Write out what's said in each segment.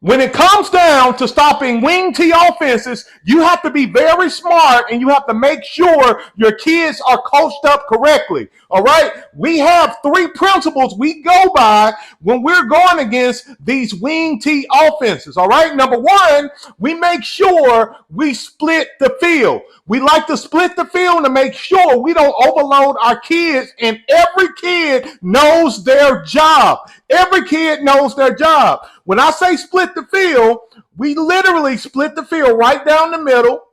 When it comes down to stopping wing T offenses, you have to be very smart and you have to make sure your kids are coached up correctly. All right. We have three principles we go by when we're going against these wing T offenses. All right. Number one, we make sure we split the field. We like to split the field to make sure we don't overload our kids, and every kid knows their job. Every kid knows their job. When I say split the field, we literally split the field right down the middle.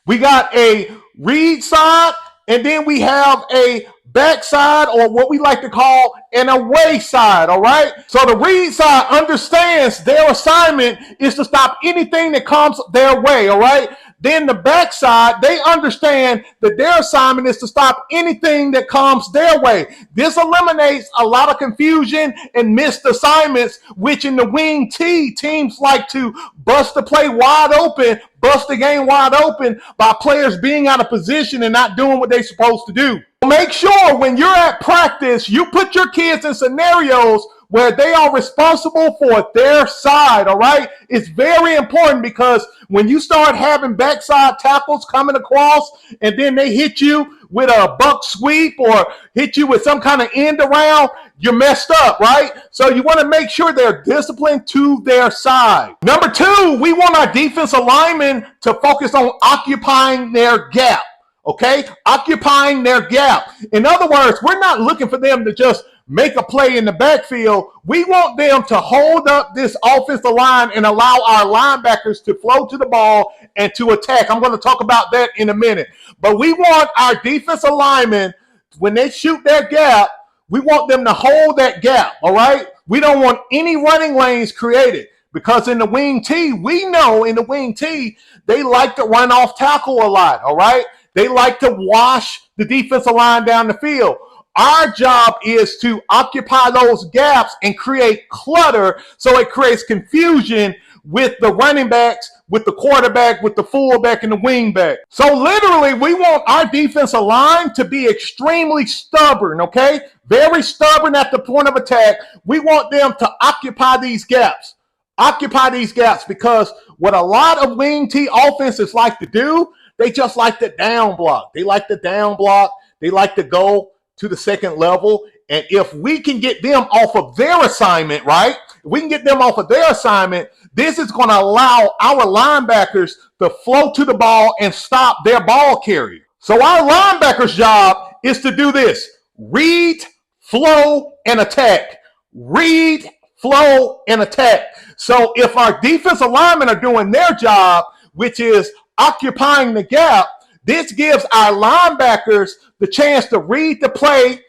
We got a read side, and then we have a backside, or what we like to call an away side, all right? So the read side understands their assignment is to stop anything that comes their way, all right? Then the backside, they understand that their assignment is to stop anything that comes their way. This eliminates a lot of confusion and missed assignments, which in the wing T, teams like to bust the play wide open, bust the game wide open by players being out of position and not doing what they're supposed to do. Make sure when you're at practice, you put your kids in scenarios where they are responsible for their side, all right? It's very important, because when you start having backside tackles coming across and then they hit you with a buck sweep or hit you with some kind of end around, you're messed up, right? So you want to make sure they're disciplined to their side. Number two, we want our defensive linemen to focus on occupying their gap, okay? Occupying their gap. In other words, we're not looking for them to just make a play in the backfield. We want them to hold up this offensive line and allow our linebackers to flow to the ball and to attack. I'm going to talk about that in a minute. But we want our defensive linemen, when they shoot their gap, we want them to hold that gap, all right? We don't want any running lanes created, because in the wing T, we know in the wing T, they like to run off tackle a lot, all right? They like to wash the defensive line down the field. Our job is to occupy those gaps and create clutter, so it creates confusion with the running backs, with the quarterback, with the fullback, and the wingback. So literally, we want our defensive line to be extremely stubborn, okay? Very stubborn at the point of attack. We want them to occupy these gaps. Occupy these gaps, because what a lot of wing T offenses like to do, they just like to down block. They like to down block. They like to go to the second level. And if we can get them off of their assignment, right? If we can get them off of their assignment, this is going to allow our linebackers to flow to the ball and stop their ball carrier. So our linebackers' job is to do this: read, flow, and attack. Read, flow, and attack. So if our defensive linemen are doing their job, which is occupying the gap, this gives our linebackers the chance to read the play,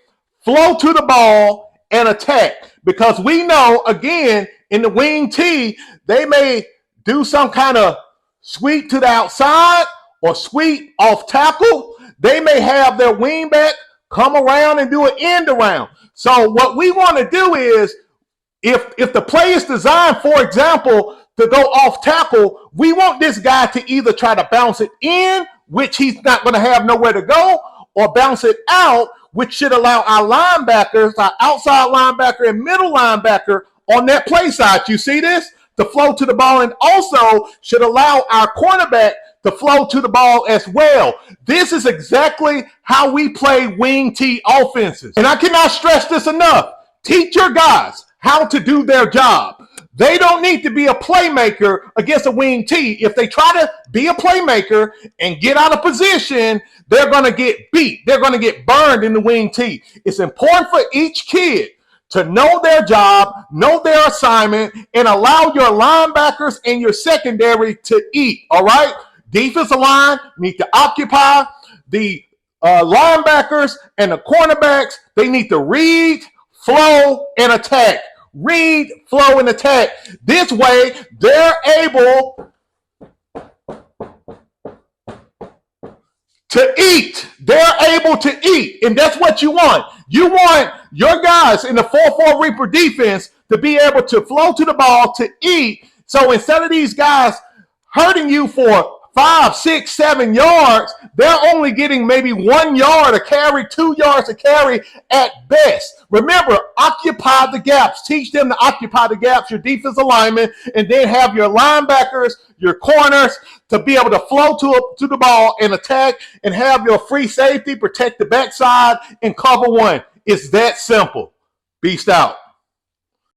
flow to the ball, and attack. Because we know, again, in the wing T, they may do some kind of sweep to the outside or sweep off tackle. They may have their wingback come around and do an end around. So what we want to do is, if the play is designed, for example, to go off tackle, we want this guy to either try to bounce it in, which he's not going to have nowhere to go, or bounce it out, which should allow our linebackers, our outside linebacker and middle linebacker on that play side, you see this, to flow to the ball, and also should allow our cornerback to flow to the ball as well. This is exactly how we play wing T offenses. And I cannot stress this enough. Teach your guys how to do their job. They don't need to be a playmaker against a wing T. If they try to be a playmaker and get out of position, they're going to get beat. They're going to get burned in the wing T. It's important for each kid to know their job, know their assignment, and allow your linebackers and your secondary to eat, all right? Defensive line need to occupy. The linebackers and the cornerbacks, they need to read, flow, and attack. Read, flow, and attack. This way, they're able to eat. They're able to eat, and that's what you want. You want your guys in the 4-4 Reaper defense to be able to flow to the ball, to eat. So instead of these guys hurting you for 5, 6, 7 yards, they're only getting maybe 1 yard to carry, 2 yards to carry at best. Remember, occupy the gaps. Teach them to occupy the gaps, your defensive linemen, and then have your linebackers, your corners to be able to flow to the ball and attack, and have your free safety protect the backside and cover one. It's that simple. Beast out.